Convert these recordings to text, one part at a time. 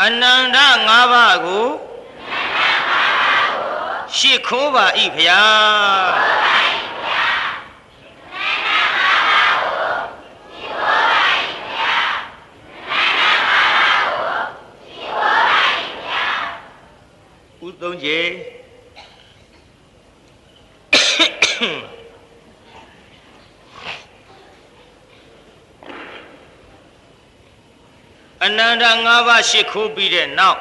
အနန္တ၅ပါးကိုရှစ်ခိုးပါ၏ဖျားဥသုံးကျေအနန္တ၅ပါးရှစ်ခိုးပြီးတဲ့နောက်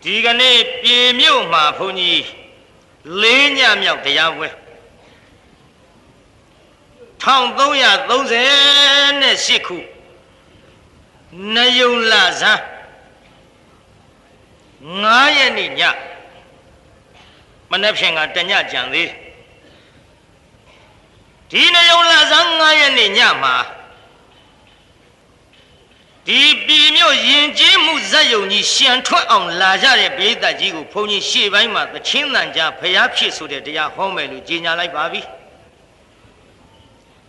ဒီကနေ့ပြည်မြို့မှာဘုန်းကြီး၄ညမြောက်တရားပွဲ1338ခုနယုံလဇန်9ရက်နေ့ညမနေ့ဖြင့်ကတညကြံသေးဒီနယုံလဇန်9ရက်နေ့ညမှာဒီပြည်မြို့ယဉ်ကျေးမှုဇက်ယုံကြီးရှံထွက်အောင်လာကြတဲ့ပိဋကကြီးကိုဘုန်းကြီးရှေ့ပိုင်းမှာသချင်းတန်ကြားဖျားဖြစ်ဆိုတဲ့တရားဟောမယ်လို့ကြေညာလိုက်ပါပြီ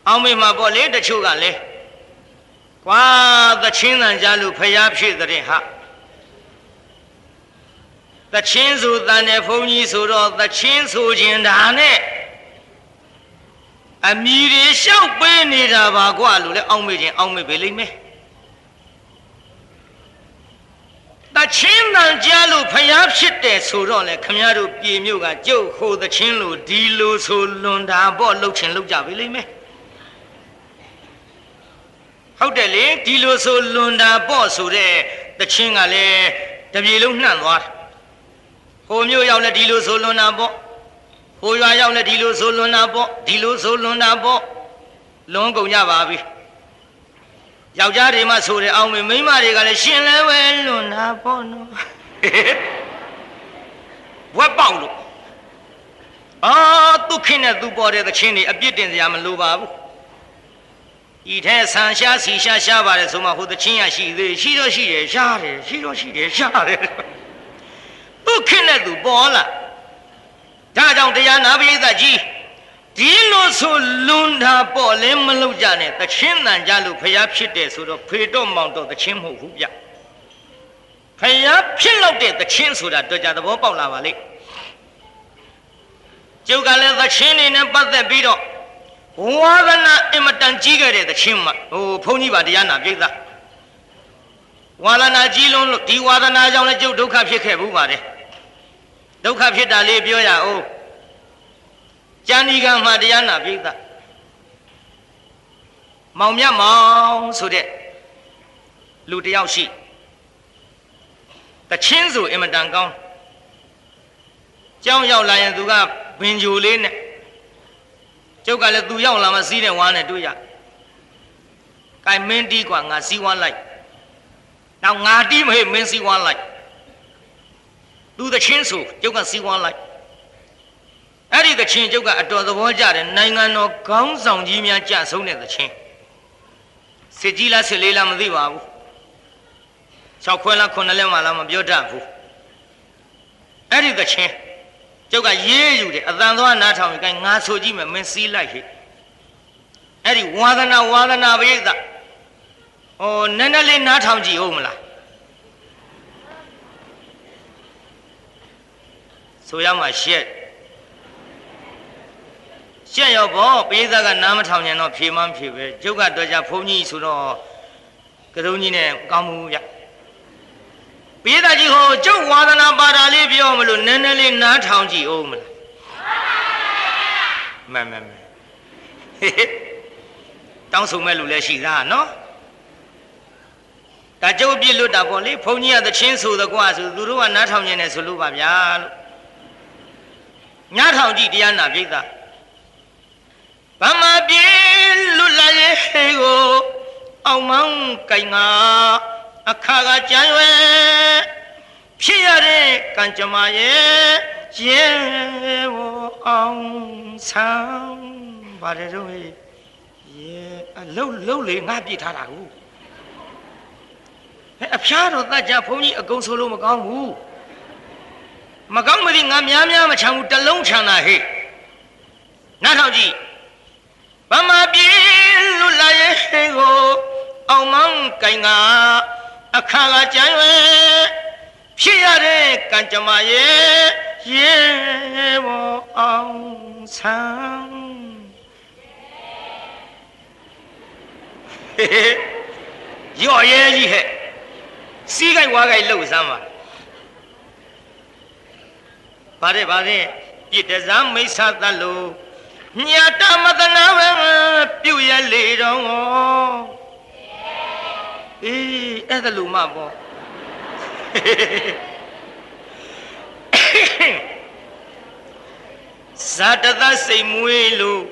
အောင်မေမှာပေါ့လေတချို့ကလည်းကွာသချင်းတန်ကြားလို့ဖျားဖြစ်တဲ့ဟာသချင်းဆိုတန်တဲ့ဘုန်းကြီးဆိုတော့သချင်းဆိုခြင်းဒါနဲ့အမီတွေလျှောက်ပေးနေတာပါကွာလို့လည်းအောင်မေခြင်းအောင်မေပဲလိမ့်မယ်တချင်းတန်ကြားလို့ဖျားဖြစ်တယ်ဆိုတော့လေခမည်းတော်ပြည်မြို့ကကျုပ်ဟိုသချင်းလို့ဒီလိုဆိုလွန်တာပေါ့လှုပ်ချင်လှုပ်ကြပြီလိမ့်မယ်ဟုတ်တယ်လေဒီလိုဆိုလွန်တာပေါ့ဆိုတဲ့တချင်းကလည်းတပြေလုံးနှံ့သွားတယ်ဟိုမြို့ရောက်လဲဒီလိုဆိုလွန်တာပေါ့ဟိုရွာရောက်လဲဒီလိုဆိုလွန်တာပေါ့ဒီလိုဆိုလွန်တာပေါ့လွန်ကုန်ကြပါပြီယောက်ျားတွေမှဆိုတယ်အောင်မေမိန်းမတွေကလည်းရှင်လဲပဲလွန်တာပေါ့နော်ဝက်ပေါက်လို့သူခင်နဲ့သူပေါ်တဲ့သချင်းတွေအပြစ်တင်စရာမလိုပါဘူးဤထဲဆန်ရှားစီရှားပါတယ်ဆိုမှဟိုသချင်းရရှိသေးရှိတော့ရှိတယ်ရှားတယ်ရှိတော့ရှိတယ်ရှားတယ်သူခင်နဲ့သူပေါ်လာဒါကြောင့်တရားနာပရိသတ်ကြီးဒီလိုဆိုလွန်တာပေါ့လဲမလုပ်ကြနဲ့သချင်းတန်ကြလို့ဖျားဖြစ်တယ်ဆိုတော့ဖေတော့မောင်တော့သချင်းမဟုတ်ဘူးဗျဖျားဖြစ်လို့တဲ့သချင်းဆိုတာတော့ကြသဘောပေါက်လာပါလိမ့်ကျုပ်ကလည်းသချင်းနေနဲ့ပတ်သက်ပြီးတော့ဝါဒနာအင်မတန်ကြီးခဲ့တဲ့သချင်းမှာဘုန်းကြီးပါတရားနာပြိဿဝါဒနာကြီးလုံးလို့ဒီဝါဒနာကြောင့်လည်းကျုပ်ဒုက္ခဖြစ်ခဲ့ဘူးပါတယ်ဒုက္ခဖြစ်တာလေးပြောရအောင်ကျန်ဒီကမှာတရားနာပြိဿမောင်မြတ်မောင်ဆိုတဲ့လူတယောက်ရှိတချင်းဆိုအင်မတန်ကောင်းကြောင်းရောက်လာရင်သူကဘင်ဂျိုလေးနဲ့ကျုပ်ကလည်းသူရောက်လာမှစီးတဲ့ဝါးနဲ့တွေ့ရ။ကိုင်မင်းတီးกว่าငါစီးဝါးလိုက်။နောက်ငါတီးမဟဲ့မင်းစီးဝါးလိုက်။သူတချင်းဆိုကျုပ်ကစီးဝါးလိုက်။အဲ့ဒီတချင်းကျုပ်ကအတော်သဘောကျတယ်နိုင်ငံတော်ခေါင်းဆောင်ကြီးများကြဆုံးတဲ့တချင်းစစ်ကြီးလားစစ်လေးလားမသိပါဘူး။6ခွဲလား9လဲမှလားမပြောတတ်ဘူး။အဲ့ဒီတချင်းကျုပ်ကရေးယူတယ်အတန်သွားနားထောင်ရင်ငါဆိုကြည့်မယ်မင်းစီးလိုက်ဟဲ့အဲ့ဒီဝါဒနာပရိသတ်နည်းနည်းလေးနားထောင်ကြည့်ဟုတ်မလားဆိုရမှာရှက်ရောပေါ့ပရိသတ်ကနားမထောင်ကြတော့ဖြေမှဖြေပဲကျုပ်ကတော့ကြဘုန်းကြီးဆိုတော့ကရုံးကြီးနဲ့ကောင်းမှုရပိဿကြီးဟိုကျုပ်ဝါဒနာပါတာလေးပြောမလို့နည်းနည်းလေးနားထောင်ကြည့်အောင်မလားမှန်တောင်းဆိုမဲ့လူလည်းရှိသားနော်ဒါကျုပ်ပြစ်လွတ်တာပေါ့လေဘုန်းကြီးကသချင်းဆိုသကွာဆိုသူတို့ကနားထောင်နေတယ်ဆိုလို့ပါဗျာလို့နားထောင်ကြည့်တရားနာပြိဿဗမာပြေလွတ်လာရဲ့ကိုအောင်မောင်းကင်ငါအခါကကြံရွယ်ဖြစ်ရတဲ့ကံကြမ္မာရဲ့ရဲဝအောင်ဆောင်ပါတယ်တော့ရဲအလုံးလေငါပြစ်ထားတာကိုအဖျားတော့တတ်ကြဘုန်းကြီးအကုန်ဆိုလို့မကောင်းဘူးမကောင်းမသိငါများမချမ်းဘူးတလုံးချမ်းတာဟဲ့နားထောင်ကြည့်ဗ ဗမာပြည်လူလာရဲ့ကိုအောင်မောင်းကိုင်ကအခါကကြံရွယ်ဖြစ်ရတဲ့ကံကြမ္မာရဲ့ရေဘောအောင်ဆန်းရော့ရဲကြီးဟဲ့စီးကြိုက်ဝါးကြိုက်လှုပ်စမ်းပါဗါတဲ့ပြစ်တစားမိစ္ဆာတတ်လို့ညာတမတနာပဲပြုတ်ရလေတော့အေးအဲ့ဒါလူမပေါ့ဇာတသစိတ်မွေးလို့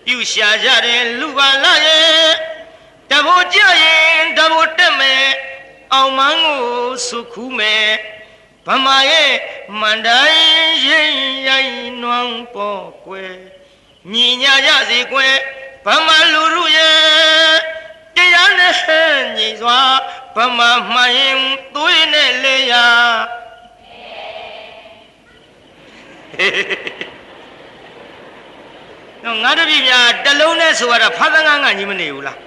ပြုရှာကြတယ်လူပါလာရဲ့တဘောကြရင်တဘောတက်မယ်အောင်မန်းကိုစုခူးမယ်ဗမာရဲ့မန္တိုင်းရင်ရိုင်းနွမ်းပေါ်ကွယ်ညီညာကြစီကွယ်ဗမာလူလူရဲ့တရားနဲ့ညီစွာဗမာမှန်ရင်သွေးနဲ့လေယာငါတပည့်များတလုံးနဲ့ဆိုရတာဖသငန်းကညီမနေဘူးလား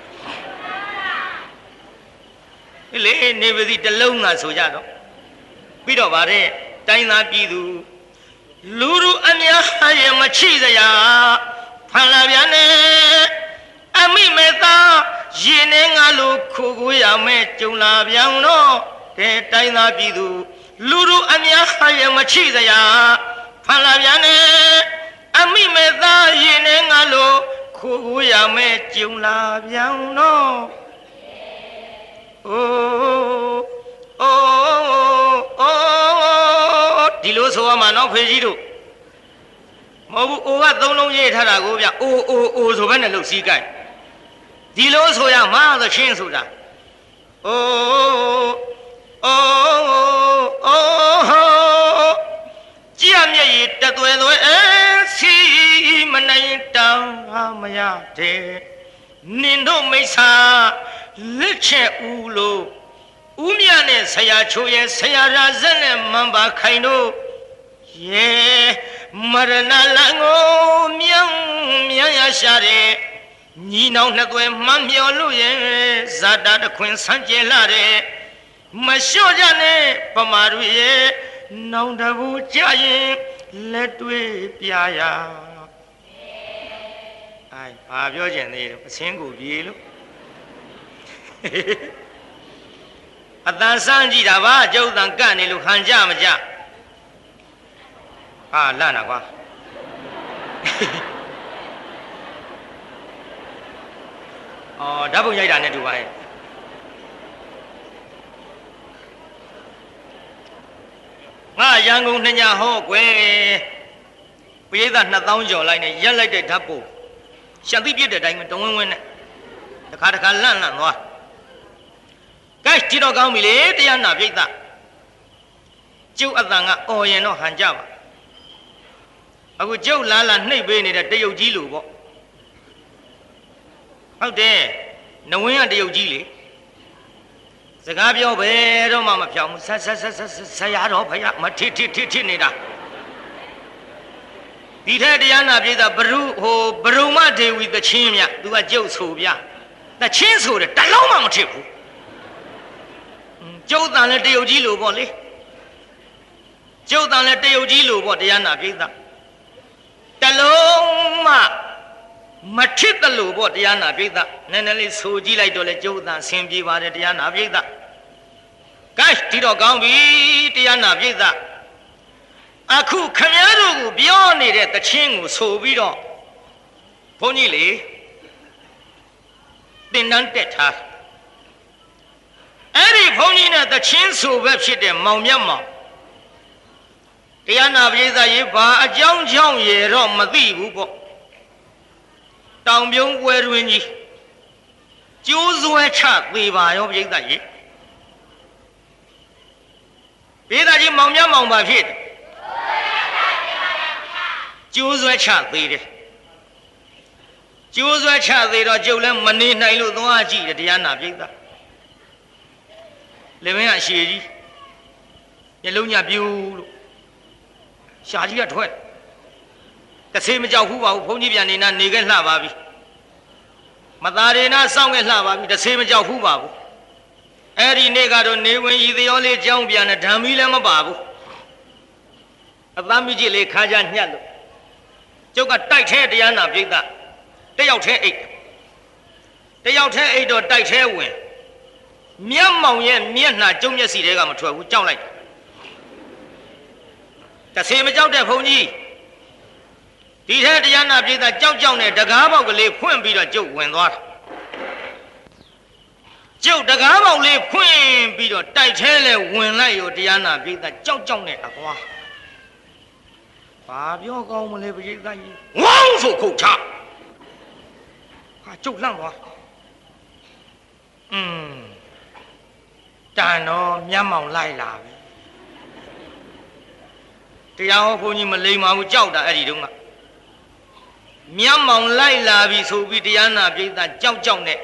လေနေပါစီတလုံးကဆိုကြတော့ပြီးတော့ဗါတဲ့တိုင်းသားပြည်သူလူလူအများရဲ့မချိစရာဖန်လာပြန်နဲ့အမိမေသားရင်နဲ့ငါလိုခိုးကိုရမယ်ကြုံလာပြန်တော့တဲ့တိုင်းသားပြည်သူလူလူအများရဲ့မချိစရာဖန်လာပြန်နဲ့အမိမေသားရင်နဲ့ငါလိုခိုးကိုရမယ်ကြုံလာပြန်တော့ဒီလိုဆိုရမှာနော်ဖေကြီးတို့မဟုတ်ဘူးအိုကသုံးလုံးရေးထားတာကိုဗျအိုဆိုဘဲနဲ့လှုပ်စီးကြိုက်ဒီလိုဆိုရမှာသချင်းဆိုတာကြည်မြည်တသွဲသွဲစီမနိုင်တောင်းမရတဲ့နင်တို့မိစ္ဆာလက်ချက်ဦးလို့ဦးမြနဲ့ဆရာချိုးရဲ့ဆရာရာဇက်နဲ့မန်ပါခိုင်တို့ရေမရဏလန်ကိုမြန်ရရှာတဲ့ညီနောင်နှစ်သွဲမှန်မြော်လို့ရဲ့ဇာတာတခွင်ဆန်းကျဲလာတဲ့မလျှော့ကြနဲ့ပမာတို့ရဲ့နောင်တဘူကြရင်လက်တွေ့ပြရဘာပြောကျင်သေးတယ်အစင်းကိုပြေလို့အတန်စမ်းကြည့်တာပါကျုပ်တန်ကန့်နေလို့ခံကြမကြဟာလန့်တာကွာအော်ဓာတ်ပုံရိုက်တာနဲ့တူပါရဲ့ငါရန်ကုန်နှညဟောကွယ်ပရိသတ်2000ကျော်လိုက်နဲ့ရက်လိုက်တဲ့ဓာတ်ပုံရှန်သိပြတဲ့အတိုင်းပဲတဝင်းဝင်းနဲ့တခါလန့်သွားကဲကြည့်တော့ကောင်းပြီလေတရားနာပြိဿကျုပ်အတန်ကအော်ရင်တော့ဟန်ကြပါအခုကျုပ်လာနှိပ်ပေးနေတဲ့တရုတ်ကြီးလူပေါ့ဟုတ်တယ်နဝင်းကတရုတ်ကြီးလေစကားပြောပဲတော့မှမဖြောင်းဘူးဆရာတော်ဖယားမထစ်နေတာဒီထက်တရားနာပြိဿဘရုမဒေဝီသချင်းမြသူကကျုပ်ဆိုပြသချင်းဆိုတယ်တလုံးမှမထစ်ဘူးကျုပ်တန်လည်းတရုတ်ကြီးလိုပေါ့လေကျုပ်တန်လည်းတရုတ်ကြီးလိုပေါ့တရားနာပြိဿတလုံးမှမထစ်တယ်လို့ပေါ့တရားနာပြိဿနည်းနည်းလေးဆိုကြည့်လိုက်တော့လေကျုပ်တန်ဆင်ပြေပါတယ်တရားနာပြိဿကဲဒီတော့ကောင်းပြီတရားနာပြိဿအခုခမည်းတော်ကိုပြောနေတဲ့တခြင်းကိုဆိုပြီးတော့ဘုန်းကြီးလေတင်တန်းတက်ထားအဲ့ဒီဘုန်းကြီးနဲ့တခြင်းဆိုပဲဖြစ်တဲ့မောင်မြတ်မောင်တရားနာပရိသတ်ရေဘာအကြောင်းကြောင့်ရေတော့မသိဘူးပေါ့တောင်ပြုံးပွဲတွင်ကြီးကျိုးစွဲချသေးပါရောပရိသတ်ရေပရိသတ်ကြီးမောင်မြတ်မောင်ပါဖြစ်ကျိုးစွဲချသေးတယ်ကျိုးစွဲချသေးတော့ကျုပ်လည်းမနေနိုင်လို့သွားကြည့်တယ်တရားနာပြိဿလေမင်းကအရှိကြီးမျက်လုံးညပြူးလို့ရှာကြီးကထွက်တဆေးမကြောက်ဘူးပါဘူးဘုန်းကြီးပြန်နေနာနေခဲ့လှပါပြီ မသားရနာစောင့်ခဲ့လှပါပြီတဆေးမကြောက်ဘူးပါဘူးအဲ့ဒီနေ့ကတော့နေဝင်ရည်သရောလေးကြောင်းပြန်တဲ့ဓာမီလည်းမပါဘူးအသားမိကြီးလေးခါကြညှက်လို့ကျုပ်ကတိုက်ထဲတရားနာပြိဿတယောက်ထဲအိတ်တော့တိုက်ထဲဝင်မျက်မှောင်ရဲ့မျက်နှာကျုံမျက်စီတွေကမထွက်ဘူးကြောက်လိုက်တဆေမကြောက်တဲ့ဘုန်းကြီးဒီထဲတရားနာပြိဿကြောက်နဲ့တကားပေါက်ကလေးဖွင့်ပြီးတော့ကျုပ်ဝင်သွားတာကျုပ်တကားပေါက်လေးဖွင့်ပြီးတော့တိုက်ထဲလဲဝင်လိုက်ရောတရားနာပြိဿကြောက်နဲ့အကွာဘာပြောကောင်းမလဲပြိဿကြီးဝေါင်းဆိုခုတ်ချဟာကျုပ်လန့်သွားတန်တော့မျက်မှောင်လိုက်လာပြီတရားဟောဘုန်းကြီးမလိမ္မာဘူးကြောက်တာအဲ့ဒီတုန်းကမျက်မှောင်လိုက်လာပြီဆိုပြီးတရားနာပြိဿကြောက်နဲ့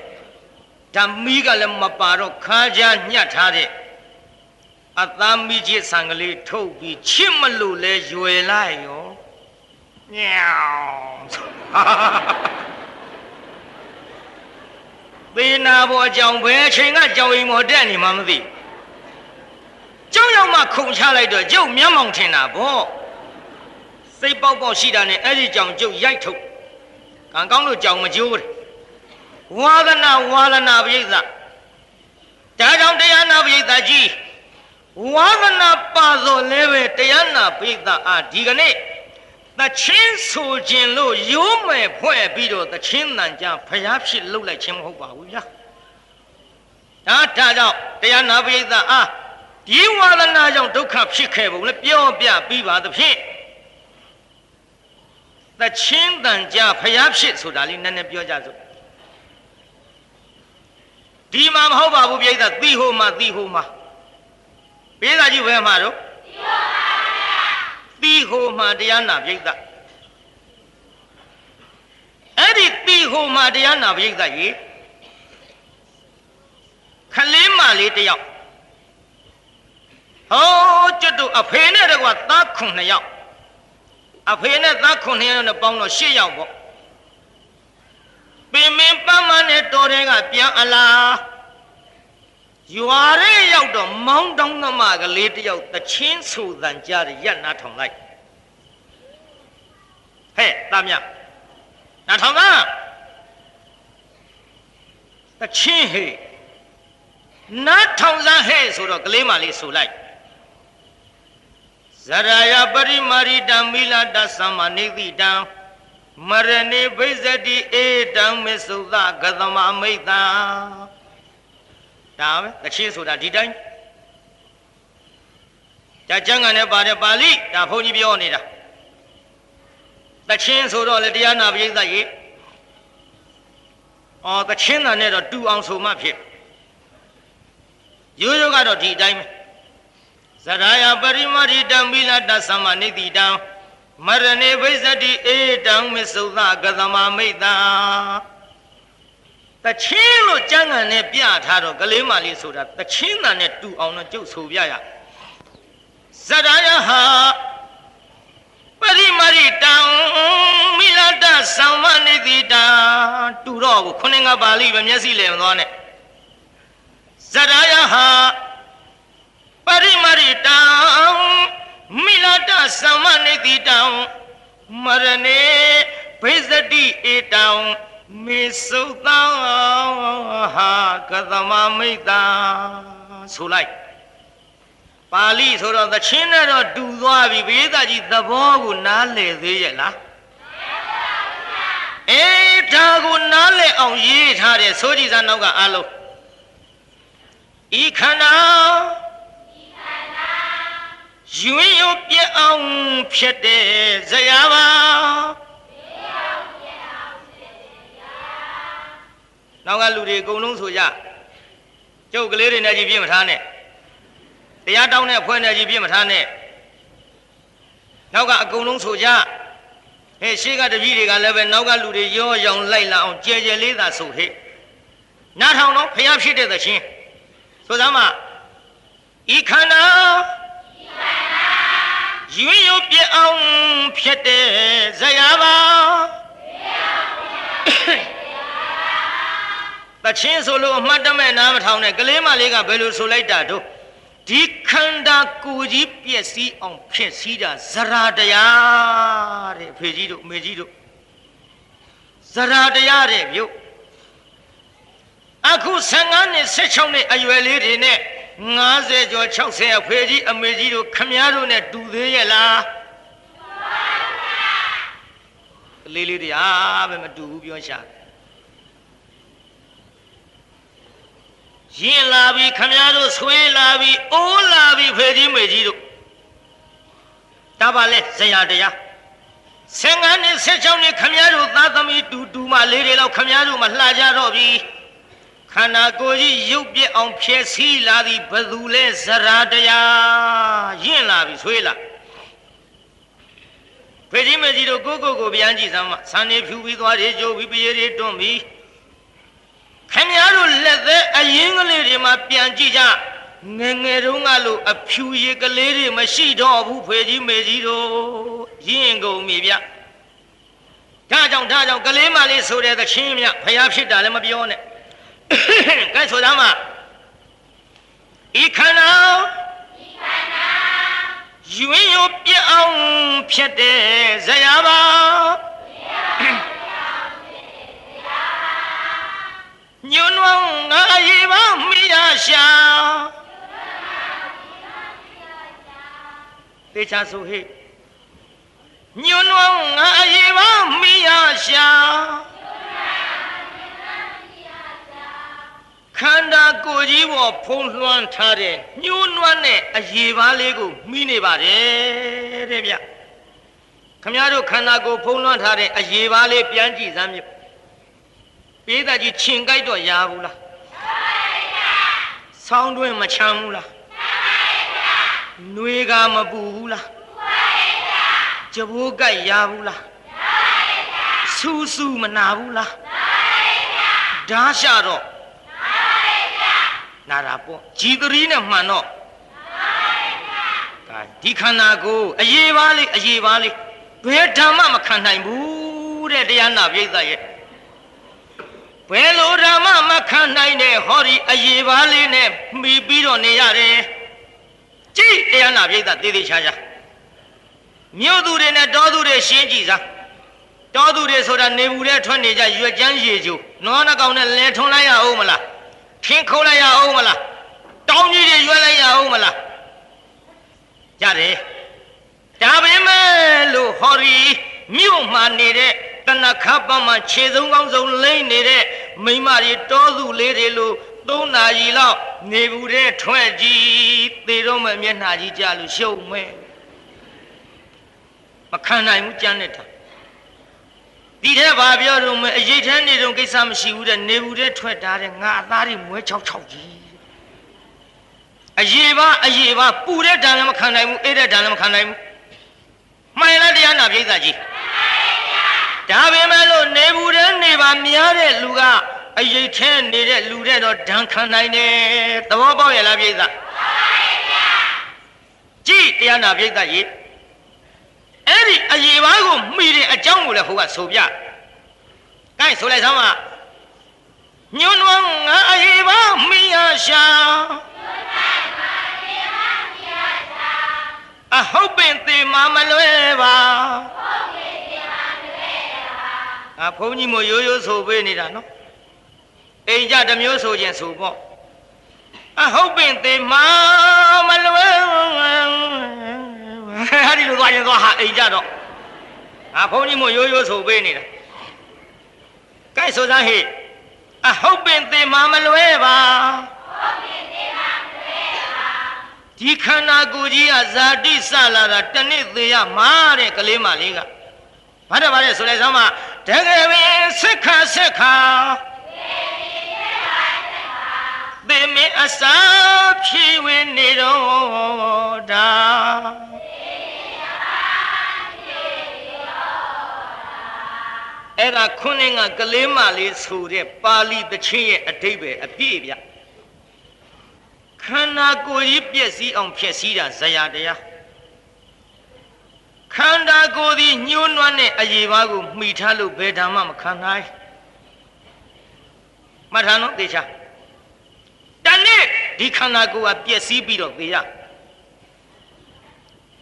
ဓာမီကလည်းမပါတော့ခါးကြညှက်ထားတဲ့အသားမီကြီးဆံကလေးထုတ်ပြီးချစ်မလို့လဲရွယ်လိုက်ရောညောင်းသေနာဘောအကြောင်းဘယ်အချိန်ကကြောင်အိမ်မော်တက်နေမှမသိကျောင်းရောက်မှခုန်ချလိုက်တော့ကျုပ်မျက်မှောင်ထင်တာဗောစိတ်ပေါက်ရှိတာနဲ့အဲ့ဒီကြောင်ကျုပ်ရိုက်ထုတ်ကံကောင်းလို့ကြောင်မကျိုးတယ်ဝါဒနာပရိသတ်ဒါကြောင့်တရားနာပရိသတ်ကြီးဝါဒနာပါသောလည်းပဲတရားနာပရိသတ်အားဒီကနေ့သချင်းဆိုခြင်းလို့ရိုးမယ်ဖွဲ့ပြီးတော့သချင်းတန်ကြဖျားဖြစ်လှုပ်လိုက်ခြင်းမဟုတ်ပါဘူးဗျာဒါကြောင့်တရားနာပရိသတ်အားဒီဝါဒနာကြောင့်ဒုက္ခဖြစ်ခဲ့ပုံလည်းပြောပြပြီးပါသဖြင့်သချင်းတန်ကြဖျားဖြစ်ဆိုတာလေးနည်းနည်းပြောကြစို့ဒီမှာမဟုတ်ပါဘူးပြိဿသီဟိုမှာပိဿကြီးဘယ်မှာတော့သီဟိုမှာတရားနာပြိဿအဲ့ဒီသီဟိုမှာတရားနာပြိဿကြီးခလေးမလေးတယောက်ဟောကျွတ်တို့အဖေနဲ့တကွာသား9ယောက်အဖေနဲ့သား9ယောက်နဲ့ပေါင်းတော့10ယောက်ပေါ့ပင်မင်းပန်းမနဲ့တော်တဲ့ကပြန်အလားရွာရဲရောက်တော့မောင်းတောင်းသမားကလေးတယောက်တချင်းဆူတန်ကြရရက်နားထောင်လိုက်ဟဲ့သားမြနားထောင်သားတချင်းဟဲ့နားထောင်စမ်းဟဲ့ဆိုတော့ကလေးမလေးဆူလိုက်ဇရာယပရိမာရိတံမိလာတသမ္မာနေတိတံမရဏိဘိဇတိဧတံမေသုသဂသမမိတ်တံဒါပဲတချင်းဆိုတာဒီတိုင်းဒါကျမ်းဂန်နဲ့ပါတယ်ပါဠိဒါဘုန်းကြီးပြောနေတာတချင်းဆိုတော့လေတရားနာပရိသတ်ကြီးတချင်းတန်နဲ့တော့တူအောင်ဆိုမှဖြစ်ရိုးရိုးကတော့ဒီတိုင်းပဲဇရာယပရိမာရိတံမိလာတသမ္မာနေတိတံမရဏေဘိဇတိဧတံမေသုသဂသမမိတ်တံတချင်းလို့ကျမ်းဂန်နဲ့ပြထားတော့ကလေးမလေးဆိုတာတချင်းတန်နဲ့တူအောင်တော့ကျုပ်ဆိုပြရဇရာယဟာပရိမာရိတံမိလာတသမ္မာနေတိတံတူတော့ကိုခုနှစ်ငါပါဠိပဲမျက်စိလဲမသွားနဲ့ဇရာယဟာပရိမာရိတံမိလာတသမ္မာနေတိတံမရဏေဘိဇတိဧတံမေသုသဟာကသမမိတ်တံဆိုလိုက်ပါဠိဆိုတော့သချင်းနဲ့တော့တူသွားပြီဘေးသားကြီးသဘောကိုနားလည်သေးရဲ့လားဒါကိုနားလည်အောင်ရေးထားတယ်ဆိုကြည်စမ်းနောက်ကအားလုံးဤခန္ဓာရွင်ရုပ်ပြအောင်ဖြစ်တဲ့ဇရာပါနောက်ကလူတွေအကုန်လုံးဆိုကြကျုပ်ကလေးတွေနဲ့ကြီးပြင်းမထားနဲ့တရားတောင်းတဲ့အဖွဲ့နဲ့ကြီးပြင်းမထားနဲ့နောက်ကအကုန်လုံးဆိုကြဟဲ့ရှေ့ကတပည့်တွေကလည်းပဲနောက်ကလူတွေရောရောင်လိုက်လာအောင်ကြဲကြဲလေးသာဆိုဟဲ့နားထောင်တော့ဖျားဖြစ်တဲ့သချင်းဆိုစမ်းမဤခန္ဓာရွင်ရုပ်ပြအောင်ဖြစ်တဲ့ဇရာပါ တချင်းဆိုလို့အမှတ်တမဲ့နားမထောင်နဲ့ကလေးမလေးကဘယ်လိုဆိုလိုက်တာတို့ဒီခန္ဓာကိုယ်ကြီးပြည့်စည်အောင်ဖြစ်စည်းတာဇရာတရားတဲ့အဖေကြီးတို့အမေကြီးတို့ဇရာတရားတဲ့မြို့အခု15နှစ်16နှစ်အရွယ်လေးတွေနဲ့50ကျော်60အဖေကြီးအမေကြီးတို့ခမည်းတော်နဲ့တူသေးရဲ့လားကလေးလေးတွေအားပဲမတူဘူးပြောရှာရင်လာပြီခမည်းတော်ဆွေးလာပြီအိုးလာပြီဖေကြီးမေကြီးတို့ဒါပါလဲဇရာတရား15နှစ်16နှစ်ခမည်းတော်သားသမီးတူမလေးတွေလောက်ခမည်းတော်မလှကြတော့ပြီခန္ဓာကိုယ်ကြီးရုပ်ပြက်အောင်ဖြည့်ဆည်းလာသည်ဘယ်သူလဲဇရာတရားရင်လာပြီဆွေးလာဖေကြီးမေကြီးတို့ကိုပြန်ကြည့်စမ်းမဆန်နေဖြူပြီးသွားတယ်ကြိုးပြီးပြေးတွေတွန်းပြီးခင်ဗျားတို့လက်သက်အရင်ကလေးတွေမှာပြန်ကြည့်ကြငယ်ငယ်တုန်းကလို့အဖြူရည်ကလေးတွေမရှိတော့ဘူးဖေကြီးမေကြီးတို့ရင်ကုန်ပြီဗျဒါကြောင့်ကလေးမလေးဆိုတဲ့သချင်းမြဖျားဖြစ်တာလည်းမပြောနဲ့ကဲဆိုသားမဤခန္ဓာရွင်ရပြအောင်ဖြစ်တဲ့ဇရာပါညွန်းဝငါရေပါမိရရှာတေချာဆိုဟေ့ညွန်းဝငါရေပါမိရရှာခန္ဓာကိုယ်ကြီးပေါ်ဖုံးလွှမ်းထားတဲ့ညှိုးနွမ်းတဲ့အရေပါလေးကိုမိနေပါတယ်တဲ့ဗျခမည်းတော်ခန္ဓာကိုယ်ဖုံးလွှမ်းထားတဲ့အရေပါလေးပြန်ကြည့်စမ်းမြပေးသားကြီးခြင်ကြိုက်တော့ရဘူးလားဆောင်းတွင်းမချမ်းဘူးလားနှွေးကမပူဘူးလားကြဘိုးကြိုက်ရဘူးလားဆူဆူမနာဘူးလားဓာရှာတော့နာတာပေါ့ကြည်သရီးနဲ့မှန်တော့ဒါဒီခန္ဓာကိုအရေးပါလေးဘယ်ဓမ္မမခံနိုင်ဘူးတဲ့တရားနာပိဋကရဲ့ဘယ်လိုဓမ္မမခံနိုင်တဲ့ဟောဒီအရေးပါလေးနဲ့မှီပြီးတော့နေရတယ်ကြည်တရားနာပိဋကသေးသေးချာချာမြို့သူတွေနဲ့တောသူတွေရှင်းကြည့်စားတောသူတွေဆိုတာနေဘူးတဲ့ထွက်နေကြရွက်ကြမ်းရေကျိုးနွားနှကောင်နဲ့လဲထုံလိုက်ရအောင်မလားခင်းခုံးလိုက်ရအောင်မလားတောင်းကြီးတွေရွက်လိုက်ရအောင်မလားရတယ်ဒါပေမဲ့လို့ဟောဒီမြို့မှာနေတဲ့တဏခပမှာခြေစုံကောင်းစုံလိမ့်နေတဲ့မိမတွေတောသူလေးတွေလို့3 နာရီလောက်နေဘူးတဲ့ထွက်ကြည့်သေတော့မှမျက်နှာကြီးကြလို့ရှုံမဲ့မခံနိုင်ဘူးကြမ်းနေတာဒီထဲဘာပြောတော့မအရေးထမ်းနေတော့ကိစ္စမရှိဘူးတဲ့နေဘူးတဲ့ထွက်တာတဲ့ငါအသားတွေမွဲ6ကြီးအရေးပါပူတဲ့ဓာတ်လည်းမခံနိုင်ဘူးအေးတဲ့ဓာတ်လည်းမခံနိုင်ဘူးမှန်လားတရားနာပိဋကကြီးဒါပေမဲ့လို့နေဘူးတဲ့နေပါများတဲ့လူကအရေးထမ်းနေတဲ့လူတဲ့တော့ဓာတ်ခံနိုင်တယ်သဘောပေါက်ရလားပိဋကကြည်တရားနာပိဋကကြီးအဲ့ဒီအရေးပါကိုမိတဲ့အကြောင်းကိုလည်းဟိုကဆိုပြ။ကိုင်းဆိုလိုက်စမ်းပါညွန်းဝငါအရေးပါမိရရှာအဟုတ်ပင်သေးမမလွဲပါအဘုန်းကြီးမို့ရိုးရိုးဆိုပေးနေတာနော်အိမ်ကြတစ်မျိုးဆိုခြင်းဆိုပေါ့အဟုတ်ပင်သေးမမလွဲဟာဒီလိုသွားရင်သွားဟာအိမ်ကြတော့ဘုန်းကြီးမို့ရိုးရိုးဆိုပေးနေတာကဲဆိုစမ်းဟိအဟုတ်ပင်သေးမမလွဲပါဒီခန္ဓာကိုယ်ကြီးကဇာတိစလာတာတနည်းသေးရမှာတဲ့ကလေးမလေးကဘာတော့ဗါလဲဆိုလိုက်စမ်းမတကယ်ပင်ဆက်ခါသေမင်းအစာဖြည့်ဝင်နေတော့ဒါအဲ့ဒါခုနှစ်ကကလေးမလေးဆိုတဲ့ပါဠိသချင်းရဲ့အဓိပ္ပာယ်အပြည့်ဗျခန္ဓာကိုယ်ကြီးပြည့်စည်အောင်ဖြစ်စည်းတာဇရာတရားခန္ဓာကိုယ်သည်ညှိုးနွမ်းတဲ့အရေးပါကိုမှီထားလို့ဘယ်ဓမ္မမခံနိုင် မှတ်ထားနော်သေချာတနေ့ဒီခန္ဓာကိုယ်ကပျက်စီးပြီးတော့သေရ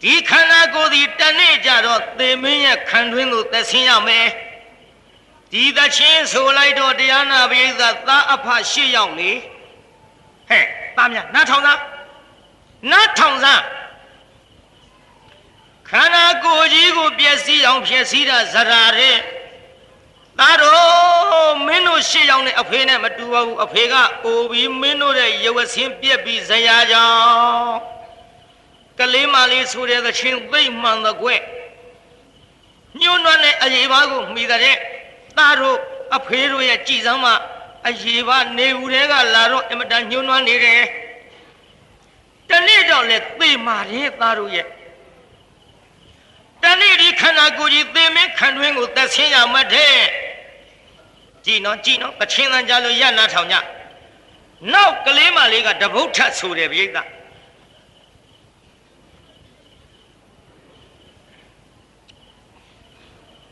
ဒီခန္ဓာကိုယ်ဒီတနေ့ကြတော့သေမင်းရဲ့ခံတွင်းကိုသက်ဆင်းရမယ်ဒီသချင်းဆိုလိုက်တော့တရားနာပရိသတ်သားအဖ၈ယောက်လေဟဲ့သားများနားထောင်သားနားထောင်သားခန္ဓာကိုယ်ကြီးကိုပျက်စီးအောင်ဖြည့်ဆည်းတာဇရာတဲ့သားတော်မင်းတို့၈ယောက်နဲ့အဖေနဲ့မတူပါဘူးအဖေကအိုပြီးမင်းတို့ရဲ့ရုပ်အဆင်းပြက်ပြီးဇရာကြောင့်ကလေးမလေးဆိုတဲ့သချင်းသိမ့်မှန်တဲ့ကွညှိုးနွမ်းတဲ့အရေးပါကိုမိတဲ့သားတို့အဖေတို့ရဲ့ကြည်စမ်းမှအရေးပါနေဦးတွေကလာတော့အမတန်ညှိုးနွမ်းနေတယ်တနေ့တော့လေသိမာတဲ့သားတို့ရဲ့တနေ့ဒီခန္ဓာကိုယ်ကြီးသေမင်းခံတွင်းကိုသက်ဆင်းရမှတဲ့ကြည်နော်ပချင်းတန်ကြလို့ရနာထောင်ကြနောက်ကလေးမလေးကတပုတ်ထဆိုတယ်ပြိဿ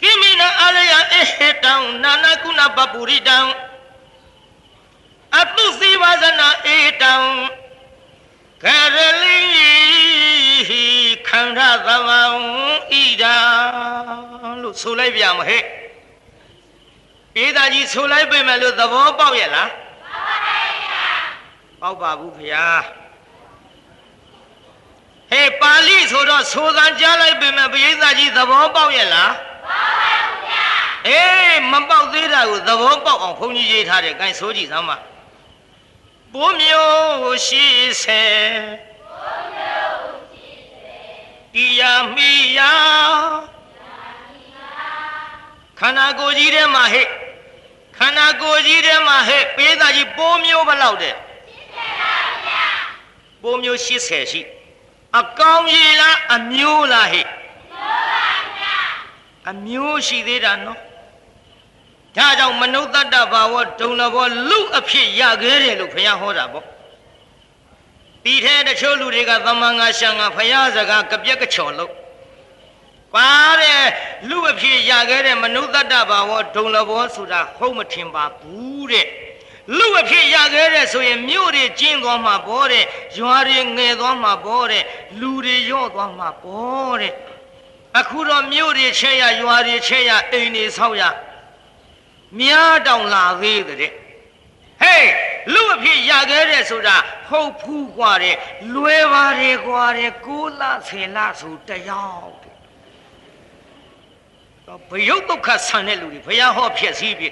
ကိမိနာအလယအေဟေတံနာနာကုဏပပူရိတံအတုစီဝဇနာအေတံကရလိခန္ဓာသဝံဣဒံလို့ဆိုလိုက်ပြမဟဲ့ပြေးသားကြီးဆိုလိုက်ပြီမဲ့လို့သဘောပေါက်ရဲ့လားပေါက်ပါဘူးခင်ဗျာဟဲ့ပါဠိဆိုတော့ဆိုသံကြားလိုက်ပြီမဲ့ပြေးသားကြီးသဘောပေါက်ရဲ့လားပေါက်ပါဘူးဗျာအေးမပေါက်သေးတာကိုသဘောပေါက်အောင်ခွန်ကြီးရေးထားတယ် gain ဆိုကြည့်စမ်းပါဘိုးမျိုးရှိစေဒီယာမိယာခန္ဓာကိုယ်ကြီးထဲမှာဟဲ့ခန္ဓာကိုယ်ကြီးထဲမှာဟဲ့ပေးသားကြီးပိုးမျိုးဘယ်လောက်တဲ့ပိုးမျိုး80ရှိအကောင်ကြီးလားအမျိုးလားဟဲ့အမျိုးရှိသေးတာနော်ဒါကြောင့်မနုဿတ္တဘာဝဒုံလဘောလူအဖြစ်ရခဲ့တယ်လို့ဘုရားဟောတာပေါ့ဒီထဲတချို့လူတွေကသမန်ငါရှံငါဘုရားစကားကပြက်ကချော်လို့ပါတဲ့လူအဖြစ်ရခဲ့တဲ့မနုဿတ္တဘာဝဒုံလဘောဆိုတာဟုတ်မထင်ပါဘူးတဲ့လူအဖြစ်ရခဲ့တဲ့ဆိုရင်မြို့တွေကျင်းသွားမှာပေါ့တဲ့ရွာတွေငယ်သွားမှာပေါ့တဲ့လူတွေရော့သွားမှာပေါ့တဲ့အခုတော့မြို့တွေချဲ့ရရွာတွေချဲ့ရအိမ်တွေဆောက်ရမြားတောင်လာသေးတဲ့ဟေးလူအဖြစ်ရခဲ့တဲ့ဆိုတာဟုတ်ဖူးกว่าတဲ့လွယ်ပါတယ်กว่าတဲ့6လ10လဆိုတယောက်တဲ့တော့ဘယုတ်ဒုက္ခဆန်တဲ့လူတွေဘုရားဟောဖြစ်စည်းပြီ